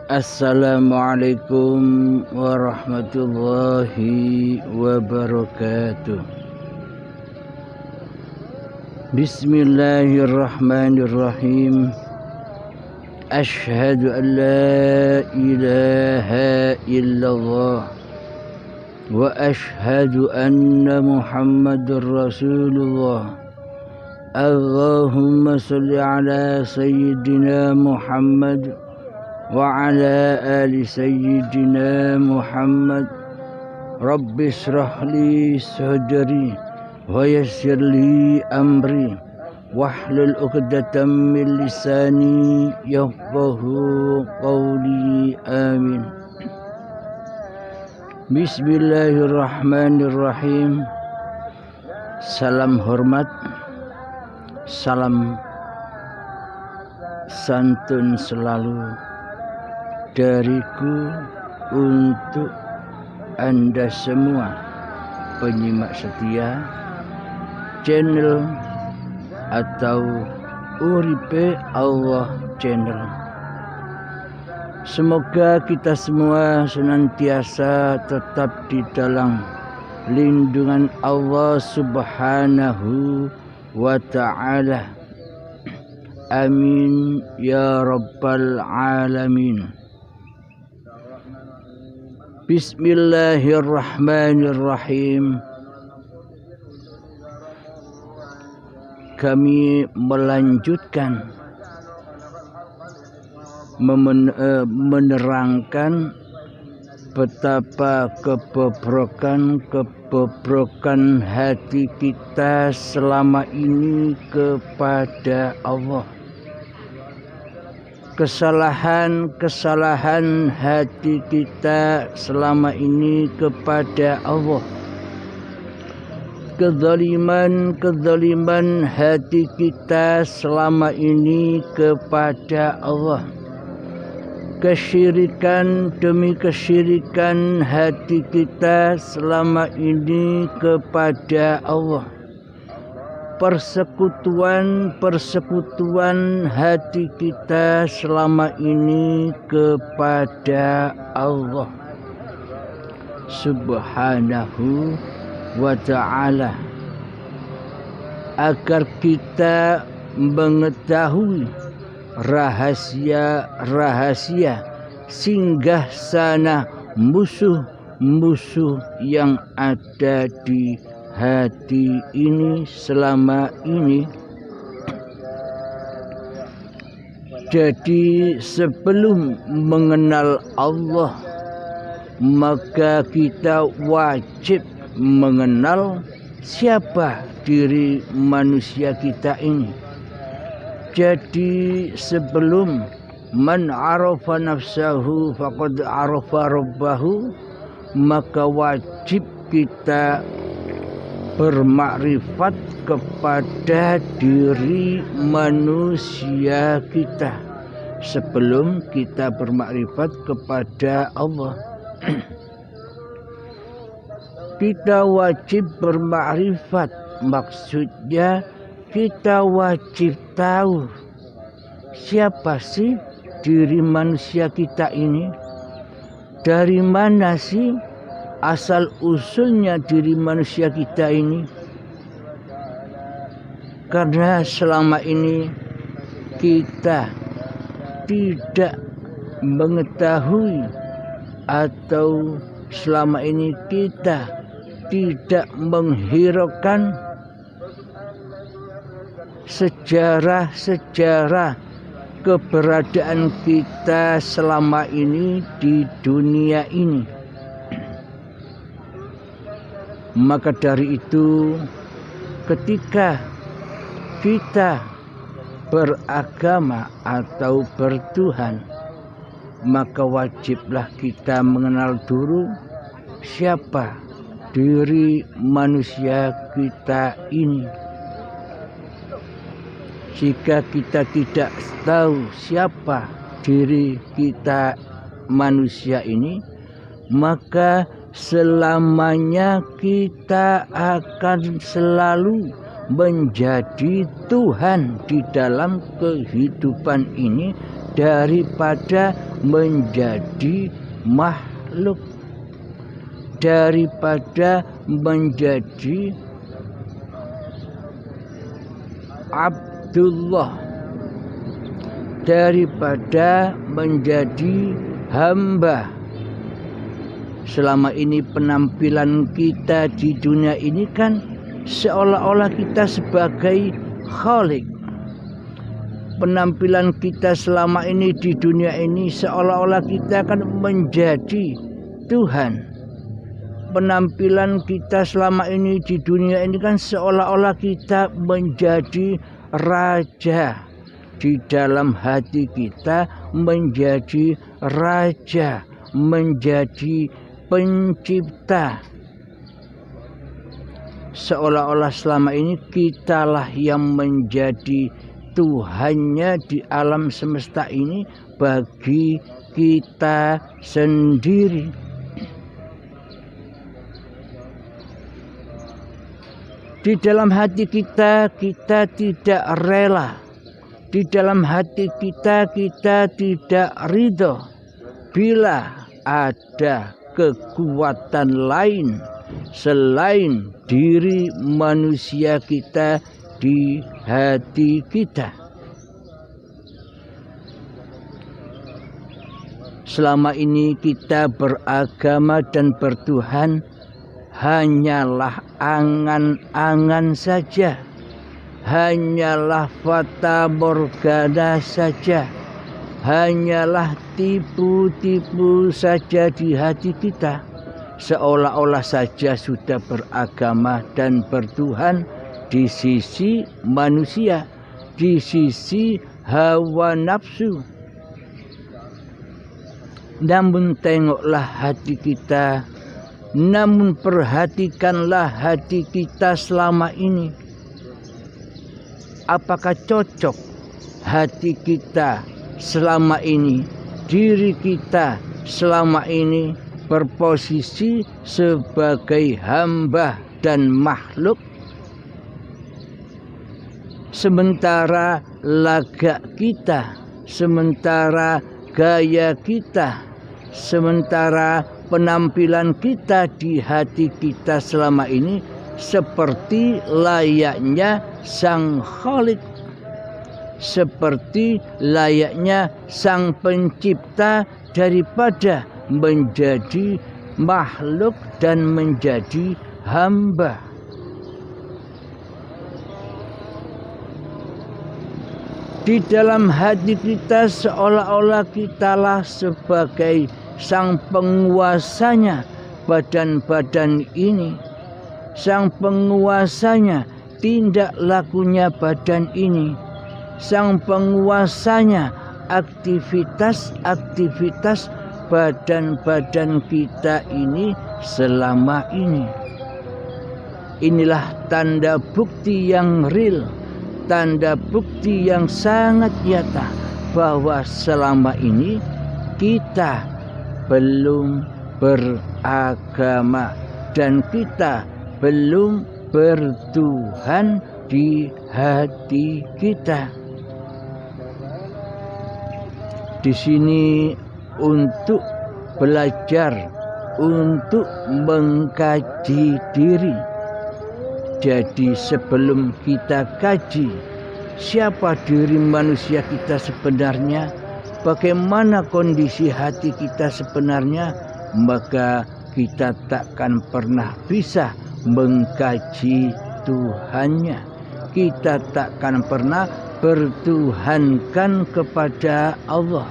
Assalamualaikum warahmatullahi wabarakatuh. Bismillahirrahmanirrahim. Ashhadu an la ilaha illallah wa ashhadu anna Muhammadur Rasulullah. Allahumma salli ala sayyidina Muhammad wa ala ali sayyidina Muhammad. Rabbi shrah li sadri wa yassir li amri wahlul 'uqdatam min lisani yafqahu qawli. Amin. Bismillahirrahmanirrahim. Salam hormat, salam santun selalu dariku untuk Anda semua penyimak setia channel atau Uripe Allah channel. Semoga kita semua senantiasa tetap di dalam lindungan Allah Subhanahu wa ta'ala. Amin ya rabbal alamin. Bismillahirrahmanirrahim. Kami melanjutkan menerangkan betapa kebobrokan hati kita selama ini kepada Allah. Kesalahan hati kita selama ini kepada Allah. Kezaliman hati kita selama ini kepada Allah. Kesyirikan demi kesyirikan hati kita selama ini kepada Allah. Persekutuan hati kita selama ini kepada Allah Subhanahu wa ta'ala, agar kita mengetahui rahasia singgah sana musuh yang ada di hati ini selama ini. Jadi sebelum mengenal Allah, maka kita wajib mengenal siapa diri manusia kita ini. Jadi sebelum man arafa nafsahu faqad arafa rabbahu, maka wajib kita bermakrifat kepada diri manusia kita sebelum kita bermakrifat kepada Allah. Kita wajib bermakrifat, maksudnya kita wajib tahu siapa sih diri manusia kita ini, dari mana sih asal usulnya diri manusia kita ini. Karena selama ini kita tidak mengetahui, atau selama ini kita tidak menghiraukan sejarah keberadaan kita selama ini di dunia ini. Maka dari itu, ketika kita beragama atau bertuhan, maka wajiblah kita mengenal dulu siapa diri manusia kita ini. Jika kita tidak tahu siapa diri kita manusia ini, maka selamanya kita akan selalu menjadi Tuhan di dalam kehidupan ini daripada menjadi makhluk, daripada menjadi Abdullah, daripada menjadi hamba. Selama ini penampilan kita di dunia ini kan seolah-olah kita sebagai Khalik. Penampilan kita selama ini di dunia ini seolah-olah kita akan menjadi Tuhan. Penampilan kita selama ini di dunia ini kan seolah-olah kita menjadi raja. Di dalam hati kita menjadi raja, menjadi pencipta. Seolah-olah selama ini kitalah yang menjadi Tuhannya di alam semesta ini bagi kita sendiri. Di dalam hati kita, kita tidak rela. Di dalam hati kita, kita tidak ridho bila ada kekuatan lain selain diri manusia kita di hati kita. Selama ini kita beragama dan bertuhan hanyalah angan-angan saja, hanyalah fata morgana saja, hanyalah tipu-tipu saja di hati kita. Seolah-olah saja sudah beragama dan bertuhan di sisi manusia, di sisi hawa nafsu. Namun tengoklah hati kita, namun perhatikanlah hati kita selama ini. Apakah cocok hati kita selama ini, diri kita selama ini berposisi sebagai hamba dan makhluk, sementara lagak kita, sementara gaya kita, sementara penampilan kita di hati kita selama ini seperti layaknya Sang Khalik, seperti layaknya Sang Pencipta daripada menjadi makhluk dan menjadi hamba. Di dalam hati kita seolah-olah kitalah sebagai sang penguasanya badan-badan ini, sang penguasanya tindak lakunya badan ini, sang penguasanya aktivitas-aktivitas badan-badan kita ini selama ini. Inilah tanda bukti yang real, tanda bukti yang sangat nyata bahwa selama ini kita belum beragama dan kita belum bertuhan di hati kita. Di sini untuk belajar, untuk mengkaji diri. Jadi sebelum kita kaji siapa diri manusia kita sebenarnya, bagaimana kondisi hati kita sebenarnya, maka kita takkan pernah bisa mengkaji Tuhannya. Kita takkan pernah bertuhankan kepada Allah.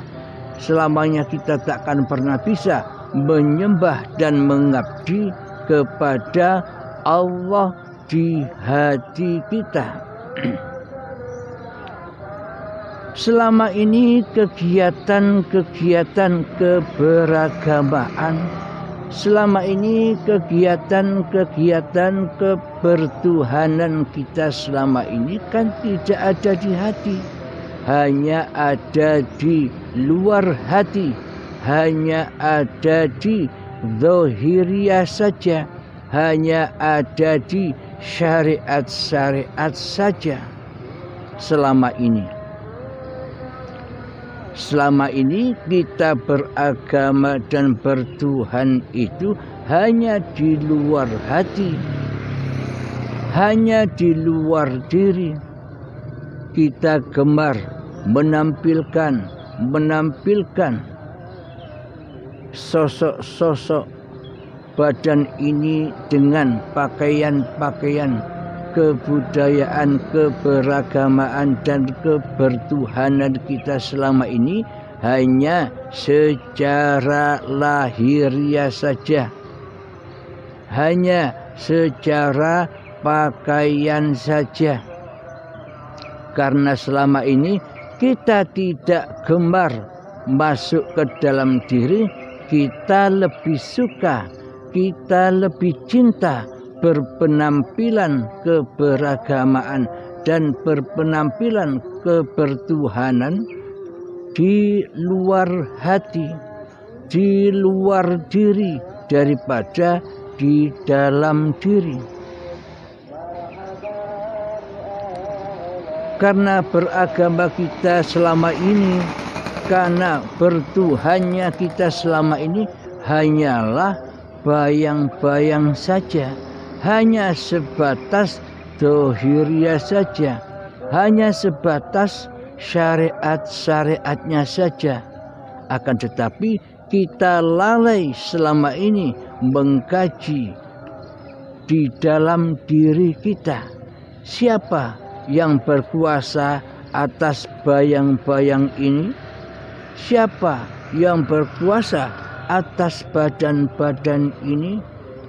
Selamanya kita takkan pernah bisa menyembah dan mengabdi kepada Allah di hati kita. Selama ini kegiatan-kegiatan keberagamaan, selama ini kegiatan-kegiatan kebertuhanan kita selama ini kan tidak ada di hati, hanya ada di luar hati, hanya ada di zahiriyah saja, hanya ada di syariat-syariat saja selama ini. selama ini kita beragama dan bertuhan itu hanya di luar hati, hanya di luar diri. Kita gemar menampilkan sosok-sosok badan ini dengan pakaian-pakaian kebudayaan, keberagamaan dan kebertuhanan kita selama ini hanya secara lahiriah saja, hanya secara pakaian saja. Karena selama ini kita tidak gemar masuk ke dalam diri, kita lebih suka, kita lebih cinta berpenampilan keberagamaan dan berpenampilan kebertuhanan di luar hati, di luar diri daripada di dalam diri. Karena beragama kita selama ini, karena bertuhannya kita selama ini hanyalah bayang-bayang saja, hanya sebatas dohiriyah saja, hanya sebatas syariat-syariatnya saja. Akan tetapi kita lalai selama ini mengkaji di dalam diri kita, siapa yang berkuasa atas bayang-bayang ini, siapa yang berkuasa atas badan-badan ini,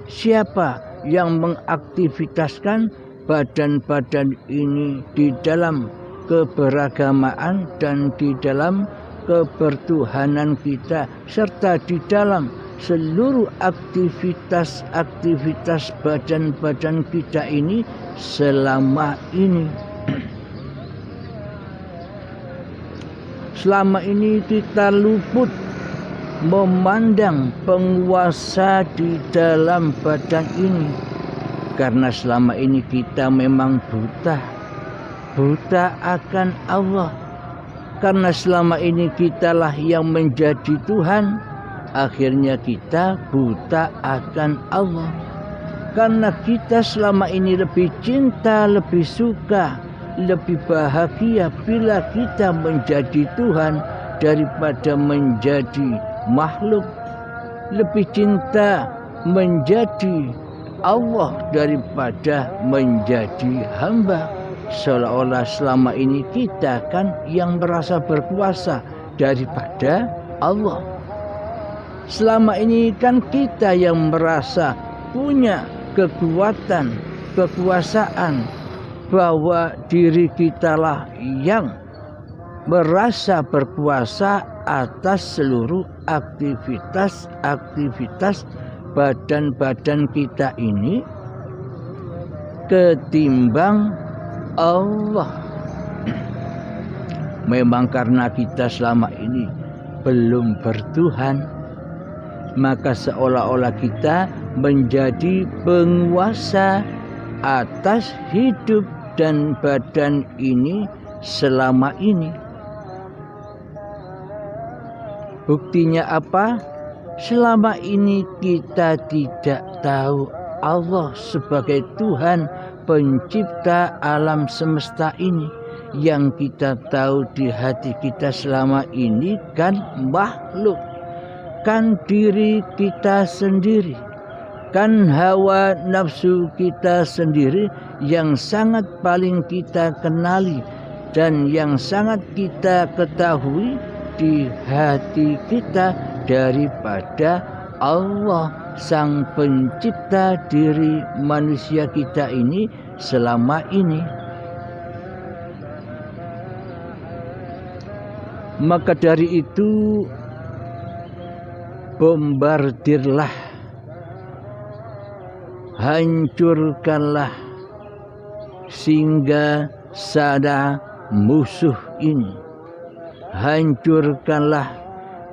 siapa yang mengaktivitaskan badan-badan ini di dalam keberagamaan dan di dalam kebertuhanan kita, serta di dalam seluruh aktivitas-aktivitas badan-badan kita ini selama ini. Selama ini kita luput memandang penguasa di dalam badan ini, karena selama ini kita memang buta akan Allah. Karena selama ini kitalah yang menjadi Tuhan, akhirnya kita buta akan Allah. Karena kita selama ini lebih cinta, lebih suka, lebih bahagia bila kita menjadi Tuhan daripada menjadi makhluk. Lebih cinta menjadi Allah daripada menjadi hamba. Seolah-olah selama ini kita kan yang merasa berkuasa daripada Allah. Selama ini kan kita yang merasa punya kekuatan, kekuasaan, bahwa diri kitalah yang merasa berkuasa atas seluruh aktivitas badan-badan kita ini ketimbang Allah. Memang karena kita selama ini belum bertuhan, maka seolah-olah kita menjadi penguasa atas hidup dan badan ini selama ini. Buktinya apa? Selama ini kita tidak tahu Allah sebagai Tuhan pencipta alam semesta ini. Yang kita tahu di hati kita selama ini kan makhluk, kan diri kita sendiri, kan hawa nafsu kita sendiri yang sangat paling kita kenali dan yang sangat kita ketahui di hati kita daripada Allah, sang pencipta diri manusia kita ini selama ini. Maka dari itu bombardirlah, hancurkanlah sehingga sada musuh ini, hancurkanlah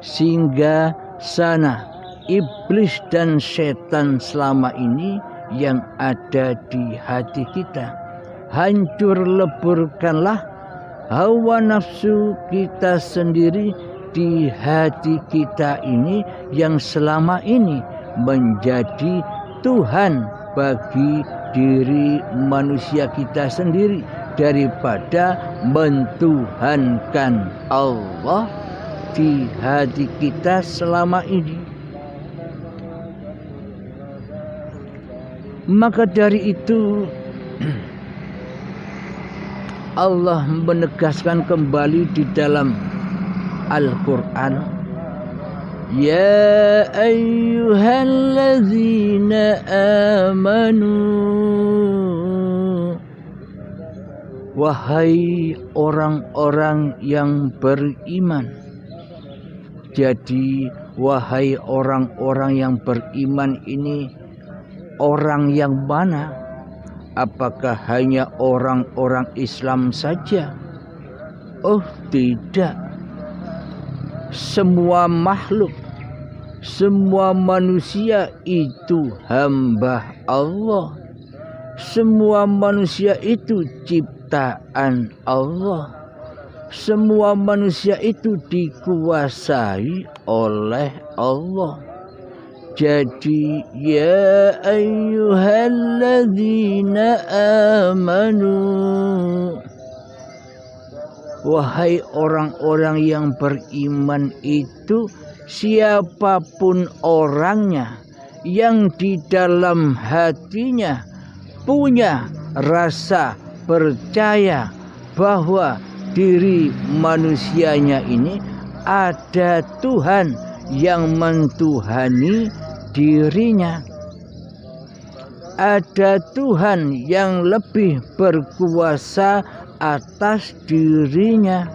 sehingga sana iblis dan setan selama ini yang ada di hati kita. Hancur leburkanlah hawa nafsu kita sendiri di hati kita ini yang selama ini menjadi Tuhan bagi diri manusia kita sendiri daripada mentuhankan Allah di hati kita selama ini. Maka dari itu Allah menegaskan kembali di dalam Al-Quran, ya ayyuhalladzina amanu, wahai orang-orang yang beriman. Jadi wahai orang-orang yang beriman ini orang yang mana? Apakah hanya orang-orang Islam saja? Oh tidak. Semua makhluk, semua manusia itu hamba Allah. Semua manusia itu ciptaan Allah. Semua manusia itu dikuasai oleh Allah. Jadi ya ayyuhalladzina amanu, wahai orang-orang yang beriman itu, siapapun orangnya yang di dalam hatinya punya rasa percaya bahwa diri manusianya ini ada Tuhan yang mentuhani dirinya, ada Tuhan yang lebih berkuasa atas dirinya,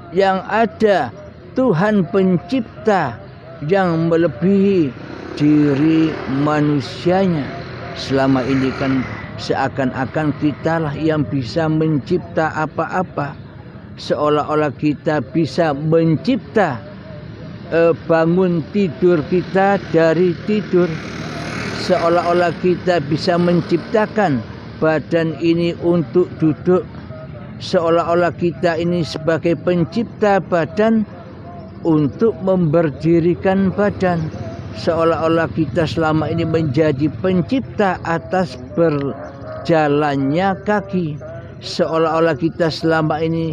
yang ada Tuhan pencipta yang melebihi diri manusianya. Selama ini kan seakan-akan kitalah yang bisa mencipta apa-apa, seolah-olah kita bisa mencipta bangun tidur kita dari tidur, seolah-olah kita bisa menciptakan badan ini untuk duduk, seolah-olah kita ini sebagai pencipta badan untuk memberdirikan badan, seolah-olah kita selama ini menjadi pencipta atas berjalannya kaki, seolah-olah kita selama ini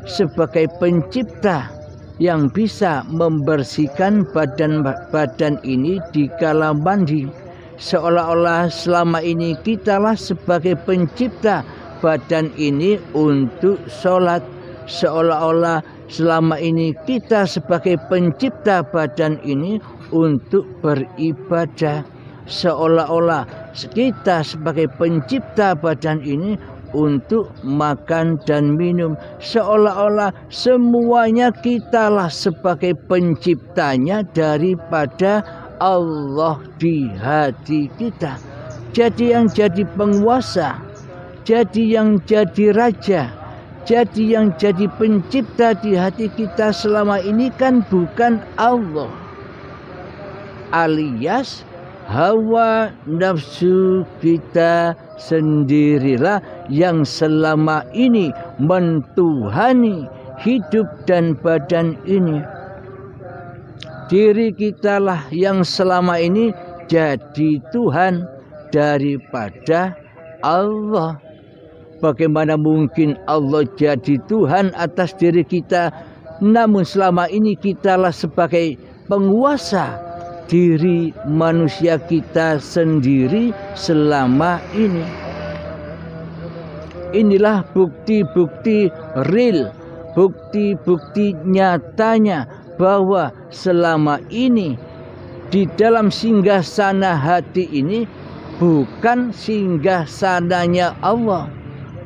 sebagai pencipta yang bisa membersihkan badan ini di kala mandi, seolah-olah selama ini kitalah sebagai pencipta badan ini untuk sholat, seolah-olah selama ini kita sebagai pencipta badan ini untuk beribadah, seolah-olah kita sebagai pencipta badan ini untuk makan dan minum, seolah-olah semuanya kitalah sebagai penciptanya daripada Allah di hati kita. Jadi yang jadi penguasa, jadi yang jadi raja, jadi yang jadi pencipta di hati kita selama ini kan bukan Allah, alias hawa nafsu kita sendirilah yang selama ini mentuhani hidup dan badan ini. Diri kitalah yang selama ini jadi Tuhan daripada Allah. Bagaimana mungkin Allah jadi Tuhan atas diri kita, namun selama ini kitalah sebagai penguasa diri manusia kita sendiri selama ini. Inilah bukti-bukti real, bukti-bukti nyatanya bahwa selama ini di dalam singgasana hati ini bukan singgasananya Allah,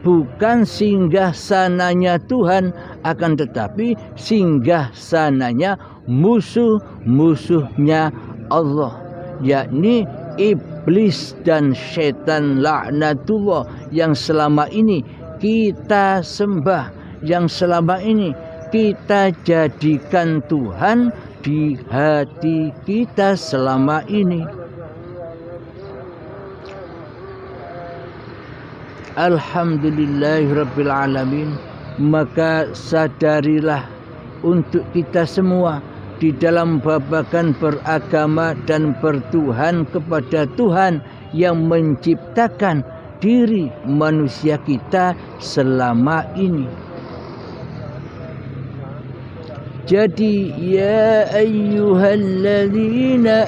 bukan singgasananya Tuhan, akan tetapi singgasananya musuh-musuhnya Allah, yakni iblis dan setan laknatullah yang selama ini kita sembah, yang selama ini kita jadikan Tuhan di hati kita selama ini. alhamdulillahirabbil alamin, maka sadarilah untuk kita semua di dalam babagan beragama dan bertuhan kepada Tuhan yang menciptakan diri manusia kita selama ini. Jadi ya ayyuhalladzina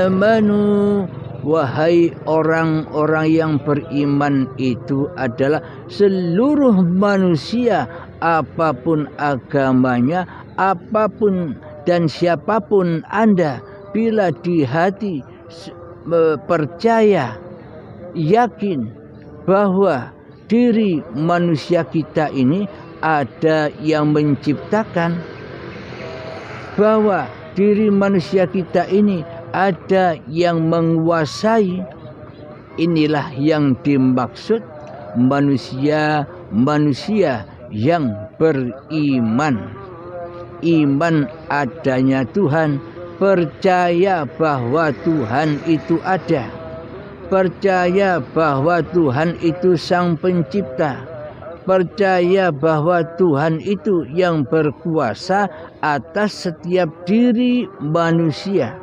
amanu, wahai orang-orang yang beriman itu adalah seluruh manusia, apapun agamanya, apapun dan siapapun Anda, bila di hati percaya, yakin bahwa diri manusia kita ini ada yang menciptakan, bahwa diri manusia kita ini ada yang menguasai, inilah yang dimaksud manusia yang beriman. Iman adanya Tuhan, percaya bahwa Tuhan itu ada, percaya bahwa Tuhan itu Sang Pencipta, percaya bahwa Tuhan itu yang berkuasa atas setiap diri manusia.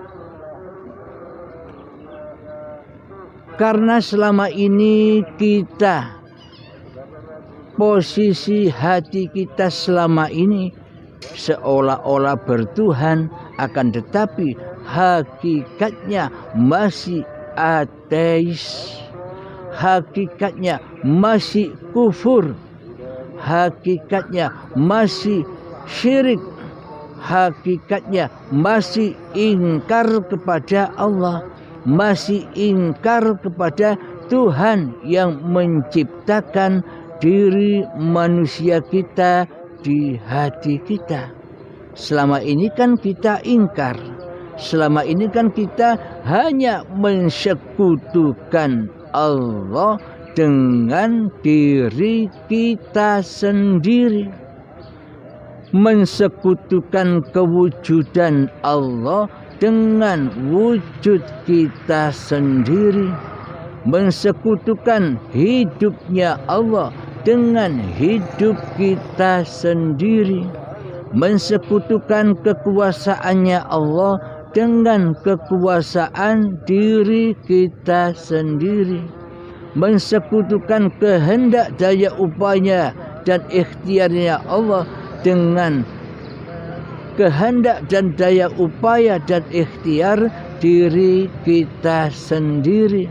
Karena selama ini kita, posisi hati kita selama ini seolah-olah bertuhan, akan tetapi hakikatnya masih ateis, hakikatnya masih kufur, hakikatnya masih syirik, hakikatnya masih ingkar kepada Allah, masih ingkar kepada Tuhan yang menciptakan diri manusia kita di hati kita. Selama ini kan kita ingkar, selama ini kan kita hanya mensekutukan Allah dengan diri kita sendiri, mensekutukan kewujudan Allah dengan wujud kita sendiri, mensekutukan hidupnya Allah dengan hidup kita sendiri, mensekutukan kekuasaannya Allah dengan kekuasaan diri kita sendiri, mensekutukan kehendak daya upaya dan ikhtiarnya Allah dengan kehendak dan daya upaya dan ikhtiar diri kita sendiri,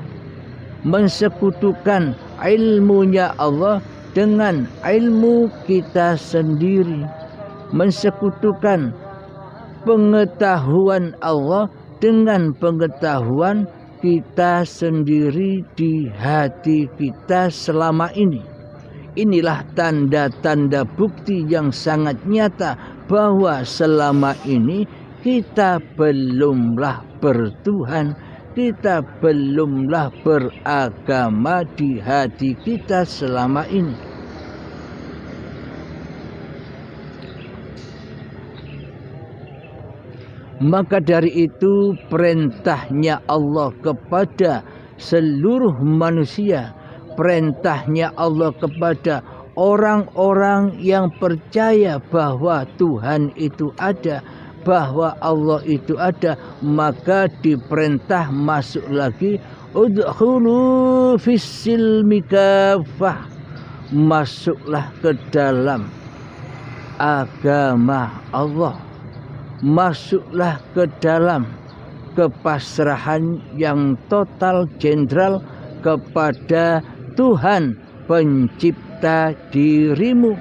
mensekutukan ilmunya Allah dengan ilmu kita sendiri, mensekutukan pengetahuan Allah dengan pengetahuan kita sendiri di hati kita selama ini. Inilah tanda-tanda bukti yang sangat nyata bahwa selama ini kita belumlah bertuhan, kita belumlah beragama di hati kita selama ini. Maka dari itu perintahnya Allah kepada seluruh manusia, perintahnya Allah kepada orang-orang yang percaya bahwa Tuhan itu ada, bahwa Allah itu ada, maka diperintah masuk lagi, udkhulu fis-silmi kafah, masuklah ke dalam agama Allah, masuklah ke dalam kepasrahan yang total jenderal kepada Tuhan pencipta dirimu,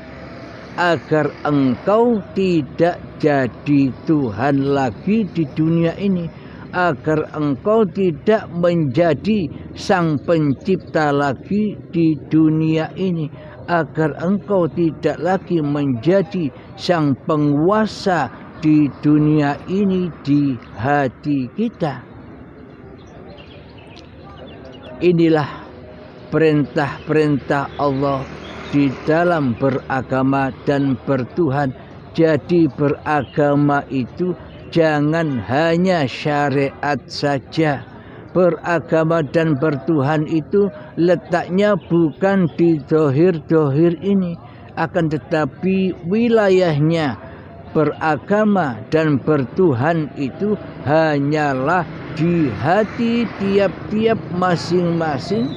agar engkau tidak jadi Tuhan lagi di dunia ini, agar engkau tidak menjadi sang pencipta lagi di dunia ini, agar engkau tidak lagi menjadi sang penguasa di dunia ini di hati kita. Inilah perintah-perintah Allah di dalam beragama dan bertuhan. Jadi beragama itu jangan hanya syariat saja, beragama dan bertuhan itu letaknya bukan di dohir-dohir ini, akan tetapi wilayahnya beragama dan bertuhan itu hanyalah di hati tiap-tiap masing-masing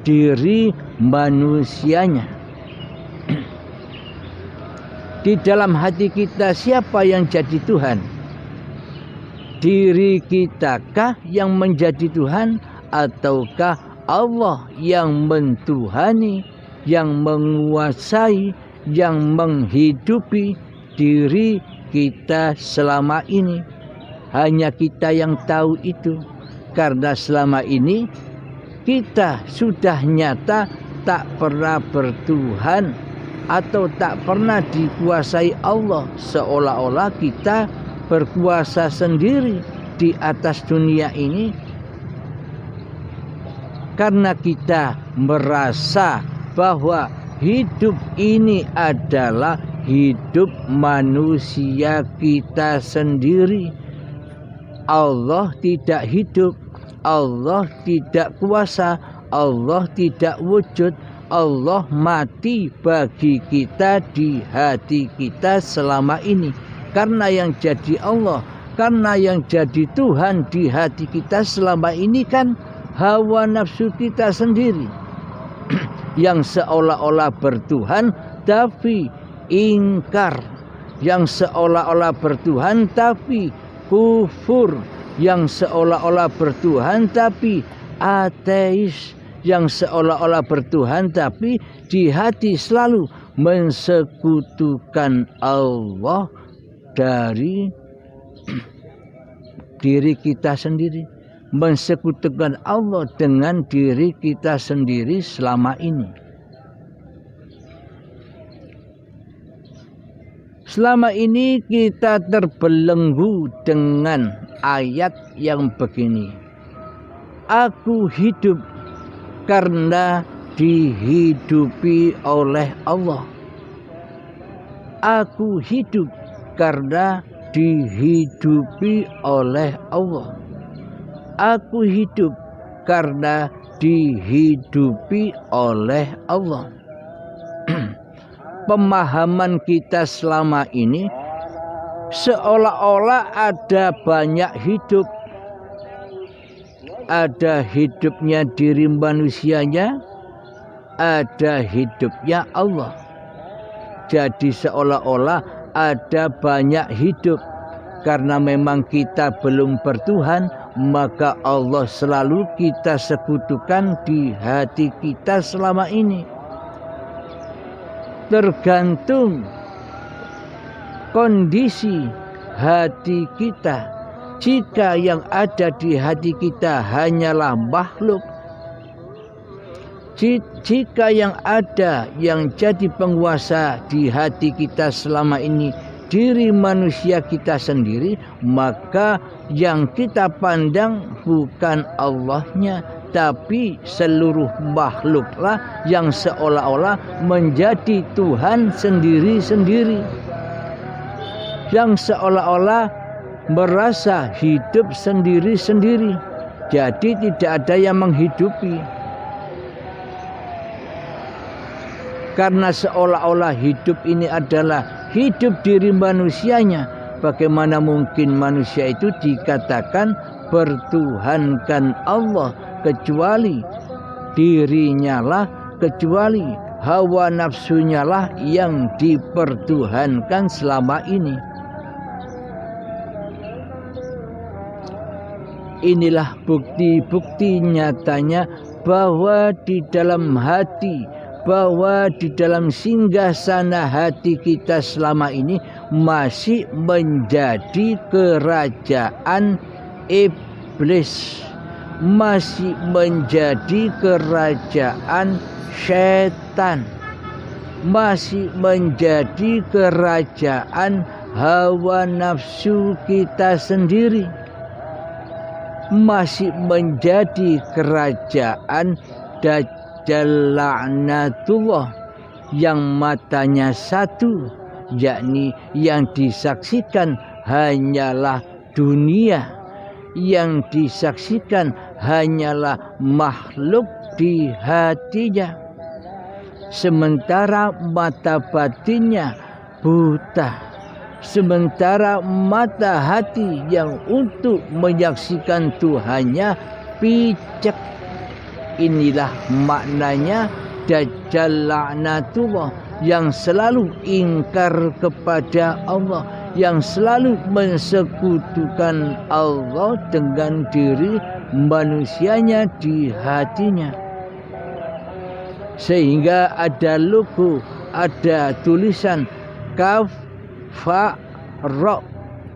diri manusianya. Di dalam hati kita siapa yang jadi Tuhan? Diri kitakah yang menjadi Tuhan, ataukah Allah yang mentuhani, yang menguasai, yang menghidupi diri kita selama ini? Hanya kita yang tahu itu, karena selama ini kita sudah nyata tak pernah bertuhan atau tak pernah dikuasai Allah, seolah-olah kita berkuasa sendiri di atas dunia ini, karena kita merasa bahwa hidup ini adalah hidup manusia kita sendiri. Allah tidak hidup, Allah tidak kuasa, Allah tidak wujud, Allah mati bagi kita di hati kita selama ini. Karena yang jadi Allah, karena yang jadi Tuhan di hati kita selama ini kan hawa nafsu kita sendiri yang seolah-olah bertuhan tapi ingkar, yang seolah-olah bertuhan tapi kufur, yang seolah-olah bertuhan tapi ateis, yang seolah-olah bertuhan tapi di hati selalu mensekutukan Allah dari diri kita sendiri, mensekutukan Allah dengan diri kita sendiri selama ini. Selama ini kita terbelenggu dengan ayat yang begini: aku hidup karena dihidupi oleh Allah. Aku hidup karena dihidupi oleh Allah. Aku hidup karena dihidupi oleh Allah. Pemahaman kita selama ini seolah-olah ada banyak hidup. Ada hidupnya diri manusianya, ada hidupnya Allah. Jadi seolah-olah ada banyak hidup. Karena memang kita belum bertuhan, maka Allah selalu kita sekutukan di hati kita selama ini. Tergantung kondisi hati kita. Jika yang ada di hati kita hanyalah makhluk, jika yang ada yang jadi penguasa di hati kita selama ini diri manusia kita sendiri, maka yang kita pandang bukan Allahnya, tapi seluruh makhluklah yang seolah-olah menjadi Tuhan sendiri-sendiri, yang seolah-olah merasa hidup sendiri-sendiri. Jadi tidak ada yang menghidupi. Karena seolah-olah hidup ini adalah hidup diri manusianya, bagaimana mungkin manusia itu dikatakan bertuhankan Allah, kecuali dirinya lah, kecuali hawa nafsunya lah yang dipertuhankan selama ini. Inilah bukti-bukti nyatanya bahwa di dalam hati, bahwa di dalam singgasana hati kita selama ini masih menjadi kerajaan iblis, masih menjadi kerajaan setan, masih menjadi kerajaan hawa nafsu kita sendiri, masih menjadi kerajaan Dajjal laknatullah yang matanya satu, yakni yang disaksikan hanyalah dunia, yang disaksikan hanyalah makhluk di hatinya, sementara mata batinnya buta, sementara mata hati yang untuk menyaksikan Tuhannya picek. Inilah maknanya Dajjal laknatullah, yang selalu ingkar kepada Allah, yang selalu mensekutukan Allah dengan diri manusianya di hatinya. Sehingga ada logo, ada tulisan kaf fa ra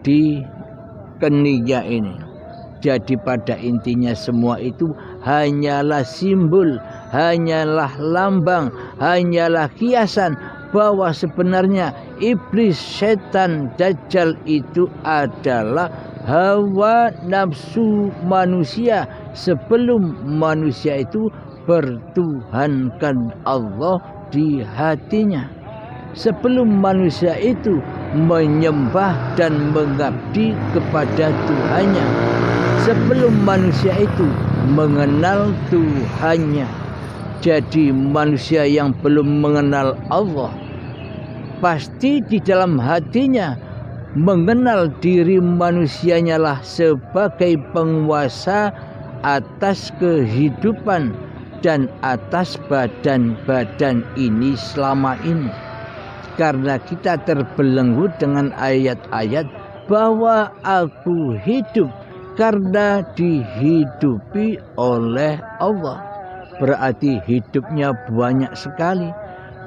di keningnya ini. Jadi pada intinya semua itu hanyalah simbol, hanyalah lambang, hanyalah kiasan bahwa sebenarnya iblis, setan, dajjal itu adalah hawa nafsu manusia sebelum manusia itu bertuhankan Allah di hatinya. Sebelum manusia itu menyembah dan mengabdi kepada Tuhannya, sebelum manusia itu mengenal Tuhannya. Jadi manusia yang belum mengenal Allah pasti di dalam hatinya mengenal diri manusianya lah sebagai penguasa atas kehidupan dan atas badan-badan ini selama ini. Karena kita terbelenggu dengan ayat-ayat bahwa aku hidup karena dihidupi oleh Allah. Berarti hidupnya banyak sekali.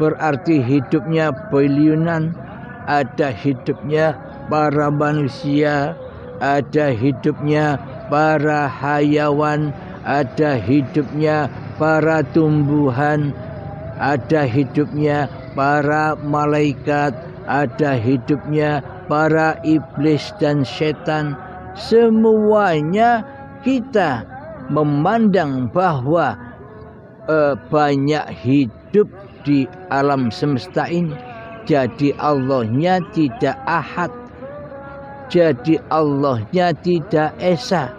Berarti hidupnya bilionan. Ada hidupnya para manusia, ada hidupnya para hayawan, ada hidupnya para tumbuhan, ada hidupnya para malaikat, ada hidupnya para iblis dan setan. Semuanya kita memandang bahwa banyak hidup di alam semesta ini. Jadi Allahnya tidak ahad, jadi Allahnya tidak esa,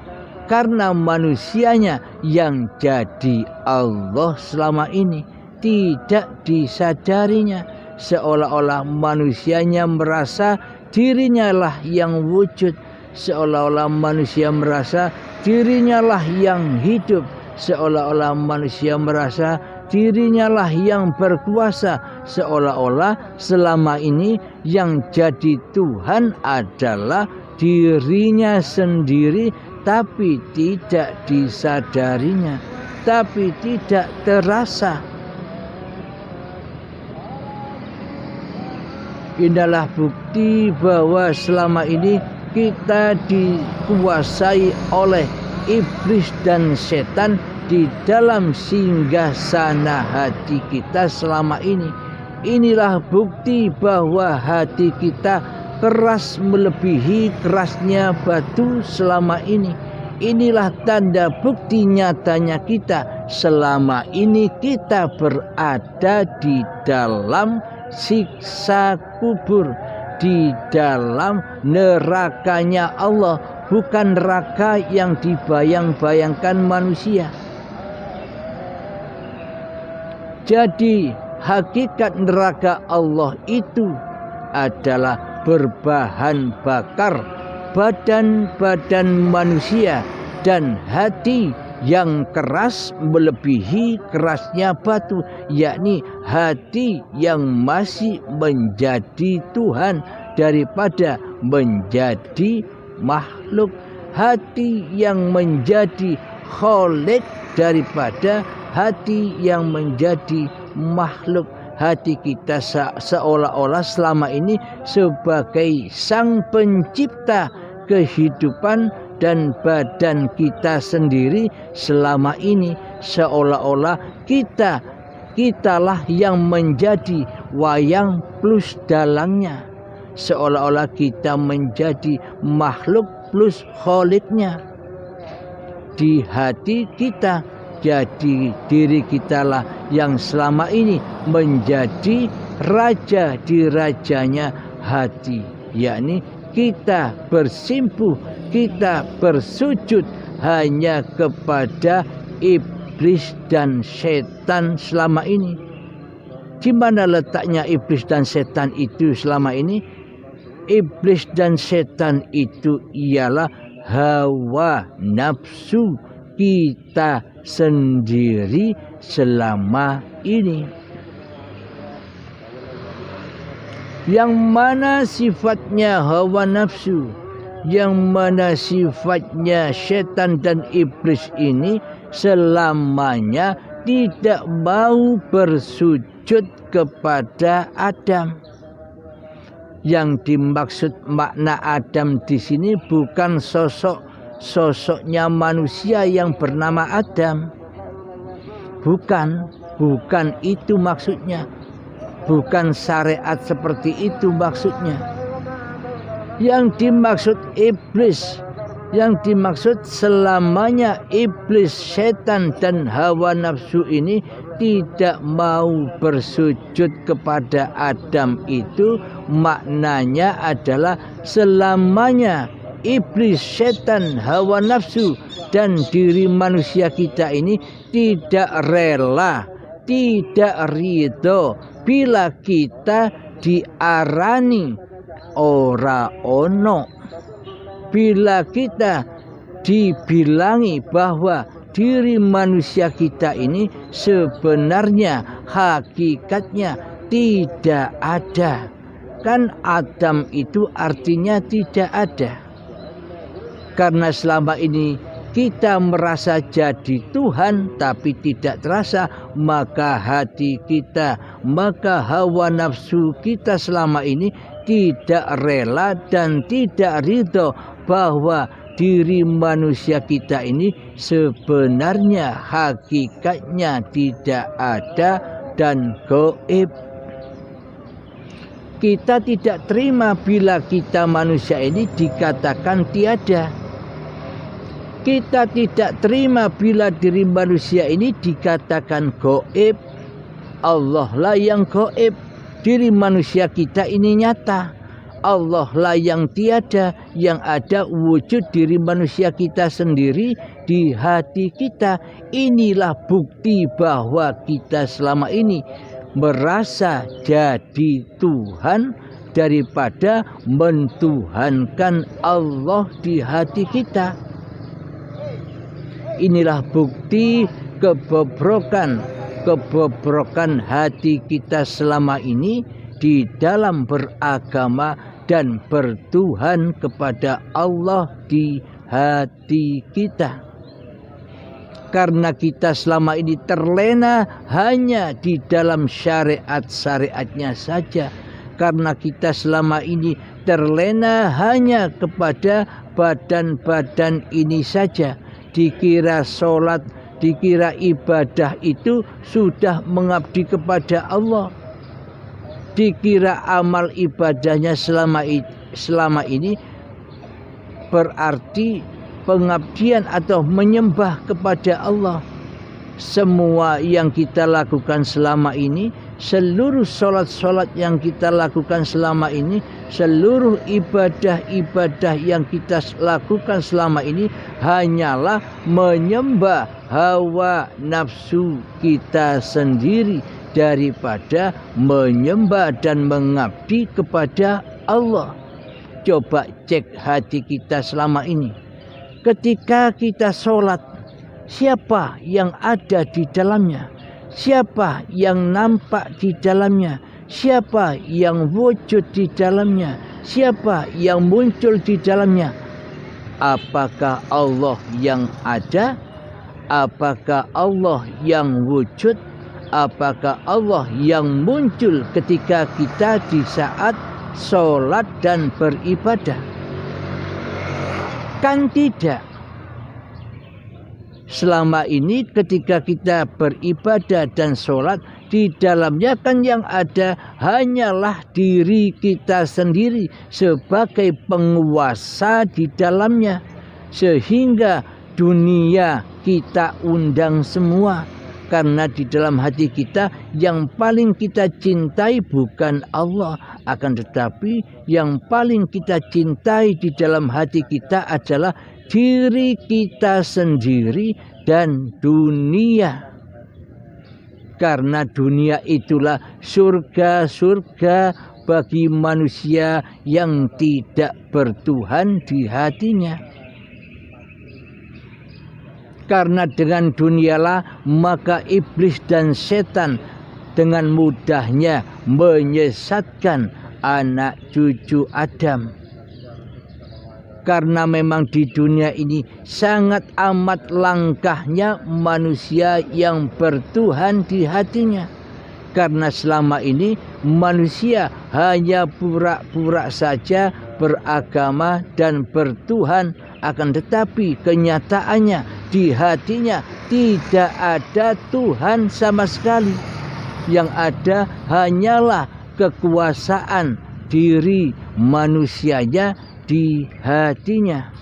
karena manusianya yang jadi Allah selama ini tidak disadarinya. Seolah-olah manusianya merasa dirinya lah yang wujud, seolah-olah manusia merasa dirinya lah yang hidup, seolah-olah manusia merasa dirinya lah yang berkuasa, seolah-olah selama ini yang jadi Tuhan adalah dirinya sendiri, tapi tidak disadarinya, tapi tidak terasa. Inilah bukti bahwa selama ini kita dikuasai oleh iblis dan setan di dalam singgasana hati kita selama ini. Inilah bukti bahwa hati kita keras melebihi kerasnya batu selama ini. Inilah tanda bukti nyatanya kita selama ini kita berada di dalam siksa kubur, di dalam nerakanya Allah, bukan neraka yang dibayang-bayangkan manusia. Jadi hakikat neraka Allah itu adalah berbahan bakar badan-badan manusia dan hati yang keras melebihi kerasnya batu, yakni hati yang masih menjadi Tuhan daripada menjadi makhluk, hati yang menjadi Khalik daripada hati yang menjadi makhluk. Hati kita seolah-olah selama ini sebagai sang pencipta kehidupan dan badan kita sendiri selama ini, seolah-olah kitalah yang menjadi wayang plus dalangnya, seolah-olah kita menjadi makhluk plus khaliknya. Di hati kita, jadi diri kitalah yang selama ini menjadi raja di rajanya hati, yakni kita bersimpuh, kita bersujud hanya kepada iblis dan setan selama ini. Di mana letaknya iblis dan setan itu selama ini? Iblis dan setan itu ialah hawa nafsu kita sendiri selama ini. Yang mana sifatnya hawa nafsu, yang mana sifatnya setan dan iblis ini selamanya tidak mau bersujud kepada Adam. Yang dimaksud makna Adam di sini bukan sosoknya manusia yang bernama Adam. Bukan itu maksudnya. Bukan syariat seperti itu maksudnya. Yang dimaksud iblis, yang dimaksud selamanya iblis, setan dan hawa nafsu ini tidak mau bersujud kepada Adam itu maknanya adalah selamanya iblis, setan, hawa nafsu dan diri manusia kita ini tidak rela, tidak ridho bila kita diarani ora ono, bila kita dibilangi bahwa diri manusia kita ini sebenarnya hakikatnya tidak ada. Kan Adam itu artinya tidak ada. Karena selama ini kita merasa jadi Tuhan tapi tidak terasa, maka hati kita, maka hawa nafsu kita selama ini tidak rela dan tidak ridho bahwa diri manusia kita ini sebenarnya hakikatnya tidak ada dan gaib. Kita tidak terima bila kita manusia ini dikatakan tiada. Kita tidak terima bila diri manusia ini dikatakan gaib. Allah lah yang gaib. Diri manusia kita ini nyata. Allah lah yang tiada. Yang ada wujud diri manusia kita sendiri di hati kita. Inilah bukti bahwa kita selama ini merasa jadi Tuhan daripada mentuhankan Allah di hati kita. Inilah bukti kebobrokan hati kita selama ini di dalam beragama dan bertuhan kepada Allah di hati kita. Karena kita selama ini terlena hanya di dalam syariat-syariatnya saja. Karena kita selama ini terlena hanya kepada badan-badan ini saja. Dikira sholat, dikira ibadah itu sudah mengabdi kepada Allah. Dikira amal ibadahnya selama ini berarti pengabdian atau menyembah kepada Allah. Semua yang kita lakukan selama ini, seluruh sholat-sholat yang kita lakukan selama ini, seluruh ibadah-ibadah yang kita lakukan selama ini hanyalah menyembah hawa nafsu kita sendiri daripada menyembah dan mengabdi kepada Allah. Coba cek hati kita selama ini. Ketika kita sholat, siapa yang ada di dalamnya? Siapa yang nampak di dalamnya? Siapa yang wujud di dalamnya? Siapa yang muncul di dalamnya? Apakah Allah yang ada? Apakah Allah yang wujud? Apakah Allah yang muncul ketika kita di saat sholat dan beribadah? Kan tidak. Selama ini ketika kita beribadah dan sholat, di dalamnya kan yang ada hanyalah diri kita sendiri sebagai penguasa di dalamnya. Sehingga dunia kita undang semua. Karena di dalam hati kita yang paling kita cintai bukan Allah, akan tetapi yang paling kita cintai di dalam hati kita adalah diri kita sendiri dan dunia. Karena dunia itulah surga-surga bagi manusia yang tidak bertuhan di hatinya. Karena dengan dunialah maka iblis dan setan dengan mudahnya menyesatkan anak cucu Adam. Karena memang di dunia ini sangat amat langkahnya manusia yang bertuhan di hatinya. Karena selama ini manusia hanya pura-pura saja beragama dan bertuhan, akan tetapi kenyataannya di hatinya tidak ada Tuhan sama sekali. Yang ada hanyalah kekuasaan diri manusianya di hatinya.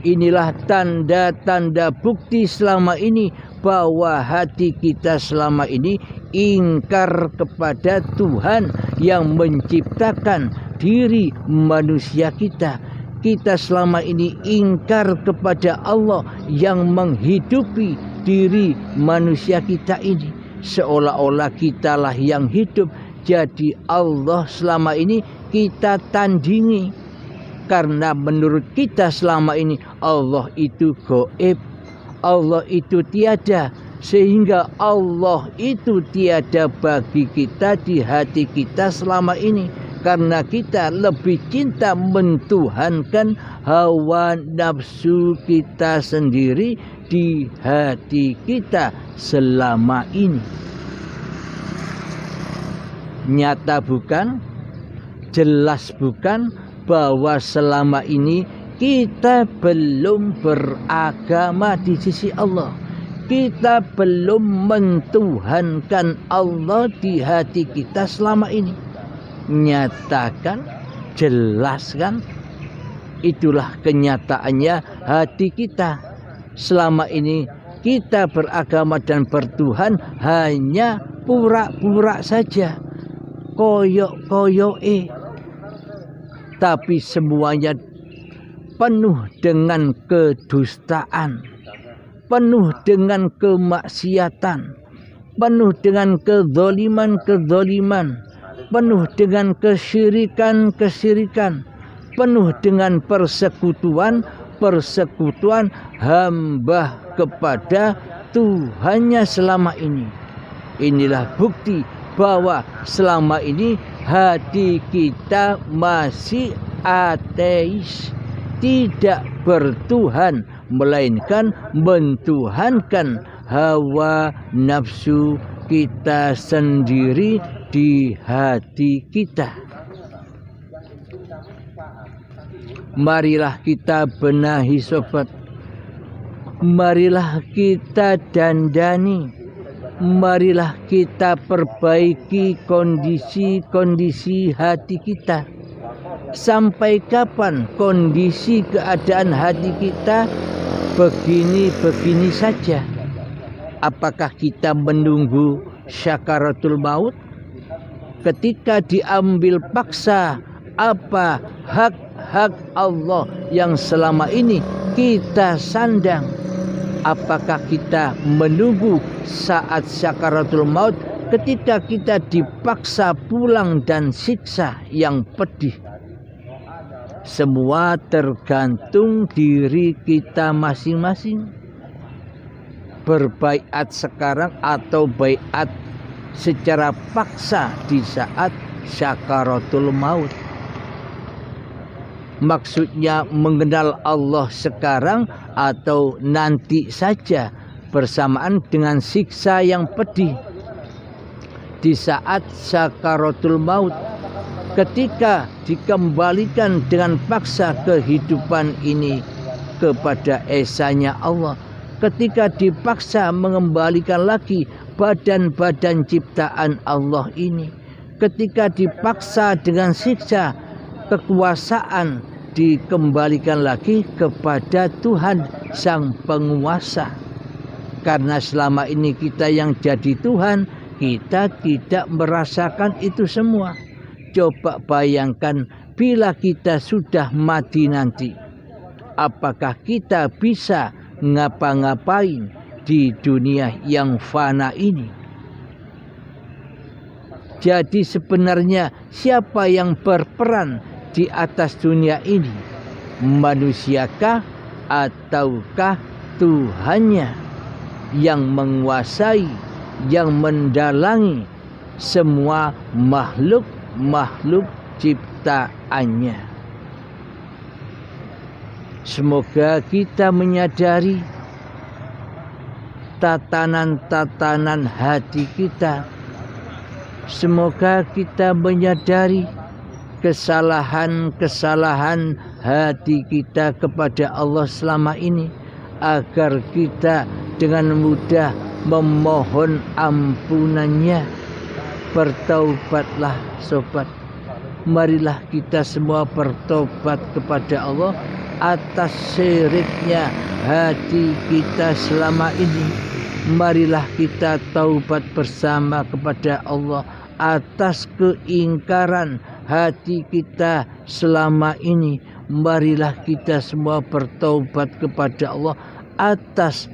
Inilah tanda-tanda bukti selama ini bahwa hati kita selama ini ingkar kepada Tuhan yang menciptakan diri manusia kita. Kita selama ini ingkar kepada Allah yang menghidupi diri manusia kita ini. Seolah-olah kitalah yang hidup. Jadi Allah selama ini kita tandingi. Karena menurut kita selama ini Allah itu gaib, Allah itu tiada. Sehingga Allah itu tiada bagi kita di hati kita selama ini. Karena kita lebih cinta mentuhankan hawa nafsu kita sendiri di hati kita selama ini. Nyata bukan? Jelas bukan bahwa selama ini kita belum beragama di sisi Allah. Kita belum mentuhankan Allah di hati kita selama ini. Nyatakan, jelaskan, itulah kenyataannya hati kita. Selama ini kita beragama dan bertuhan hanya pura-pura saja, koyok-koyoke, tapi semuanya penuh dengan kedustaan, penuh dengan kemaksiatan, penuh dengan kezaliman-kezaliman, penuh dengan kesyirikan-kesyirikan, penuh dengan persekutuan hamba kepada Tuhannya selama ini. Inilah bukti bahwa selama ini hati kita masih ateis, tidak bertuhan, melainkan mentuhankan hawa nafsu kita sendiri di hati kita. Marilah kita benahi sobat. Marilah kita dandani. Marilah kita perbaiki kondisi-kondisi hati kita. Sampai kapan kondisi keadaan hati kita begini-begini saja? Apakah kita menunggu syakaratul maut? Ketika diambil paksa, apa hak-hak Allah yang selama ini kita sandang? Apakah kita menunggu saat syakaratul maut ketika kita dipaksa pulang dan siksa yang pedih? Semua tergantung diri kita masing-masing. Berbaiat sekarang atau baiat secara paksa di saat syakaratul maut. Maksudnya mengenal Allah sekarang atau nanti saja bersamaan dengan siksa yang pedih di saat syakaratul maut. Ketika dikembalikan dengan paksa kehidupan ini kepada esanya Allah, ketika dipaksa mengembalikan lagi badan-badan ciptaan Allah ini, ketika dipaksa dengan siksa, kekuasaan dikembalikan lagi kepada Tuhan Sang Penguasa. Karena selama ini kita yang jadi Tuhan, kita tidak merasakan itu semua. Coba bayangkan bila kita sudah mati nanti, apakah kita bisa ngapa-ngapain di dunia yang fana ini? Jadi sebenarnya siapa yang berperan di atas dunia ini? Manusiakah ataukah Tuhannya yang menguasai, yang mendalangi semua makhluk ciptaannya? Semoga kita menyadari tatanan-tatanan hati kita. Semoga kita menyadari kesalahan-kesalahan hati kita kepada Allah selama ini, agar kita dengan mudah memohon ampunannya. Bertaubatlah sobat. Marilah kita semua bertobat kepada Allah atas syiriknya hati kita selama ini. Marilah kita taubat bersama kepada Allah atas keingkaran hati kita selama ini. Marilah kita semua bertaubat kepada Allah atas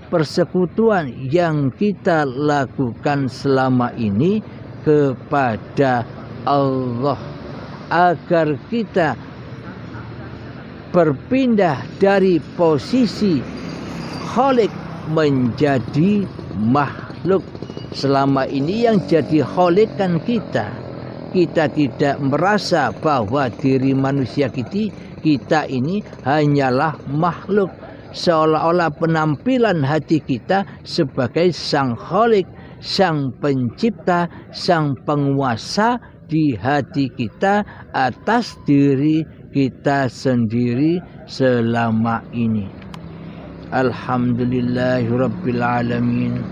persekutuan yang kita lakukan selama ini kepada Allah, agar kita berpindah dari posisi Khalik menjadi makhluk. Selama ini yang jadi Khalik kan kita. Kita tidak merasa bahwa diri manusia kita ini hanyalah makhluk. Seolah-olah penampilan hati kita sebagai sang Khalik, sang pencipta, sang penguasa di hati kita atas diri kita sendiri selama ini. Alhamdulillahirabbil alamin.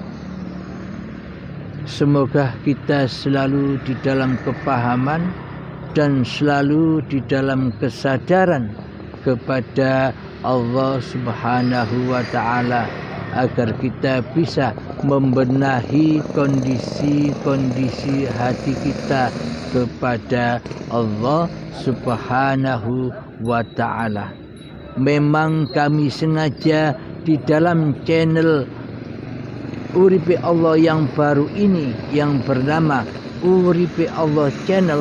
Semoga kita selalu di dalam kepahaman dan selalu di dalam kesadaran kepada Allah Subhanahu wa taala, agar kita bisa membenahi kondisi hati kita kepada Allah Subhanahu wa taala. Memang kami sengaja di dalam channel Uripe Allah yang baru ini, yang bernama Uripe Allah Channel,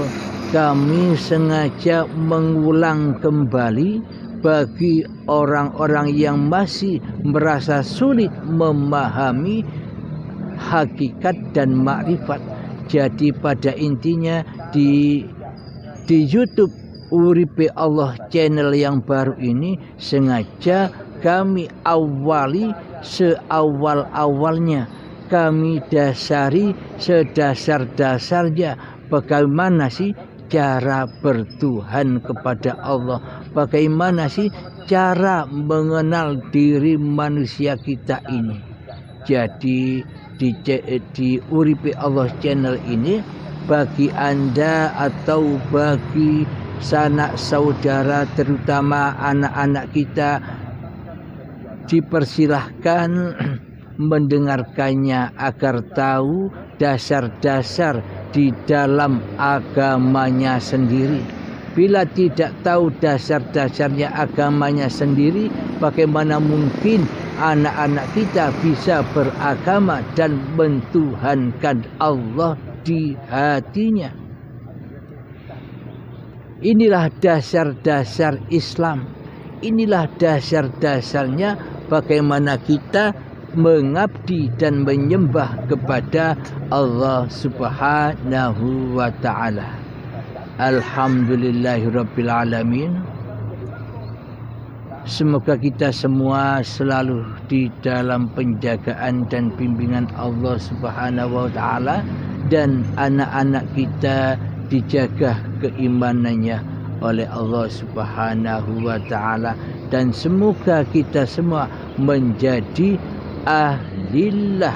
kami sengaja mengulang kembali bagi orang-orang yang masih merasa sulit memahami hakikat dan makrifat. Jadi pada intinya di YouTube Uripe Allah Channel yang baru ini sengaja kami awali seawal-awalnya, kami dasari sedasar-dasarnya. Bagaimana sih cara bertuhan kepada Allah? Bagaimana sih cara mengenal diri manusia kita ini? Jadi di Uripe Allah Channel ini, bagi Anda atau bagi sanak saudara, terutama anak-anak kita, dipersilahkan mendengarkannya agar tahu dasar-dasar di dalam agamanya sendiri. Bila tidak tahu dasar-dasarnya agamanya sendiri, bagaimana mungkin anak-anak kita bisa beragama dan mentuhankan Allah di hatinya? Inilah dasar-dasar Islam. Inilah dasar-dasarnya bagaimana kita mengabdi dan menyembah kepada Allah Subhanahu wa taala. Alhamdulillahirabbil alamin. Semoga kita semua selalu di dalam penjagaan dan bimbingan Allah Subhanahu wa taala, dan anak-anak kita dijaga keimanannya oleh Allah Subhanahu wa taala, dan semoga kita semua menjadi ahlillah,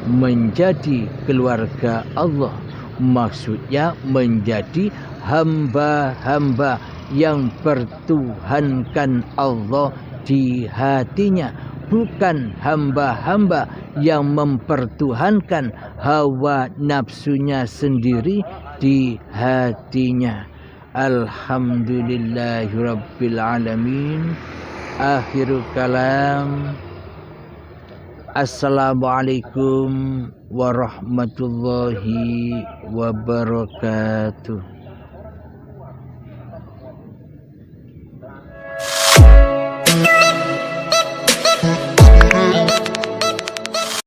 menjadi keluarga Allah. Maksudnya menjadi hamba-hamba yang bertuhankan Allah di hatinya, bukan hamba-hamba yang mempertuhankan hawa nafsunya sendiri di hatinya. Alhamdulillahirabbil alamin. Akhirul kalam. Assalamualaikum warahmatullahi wabarakatuh.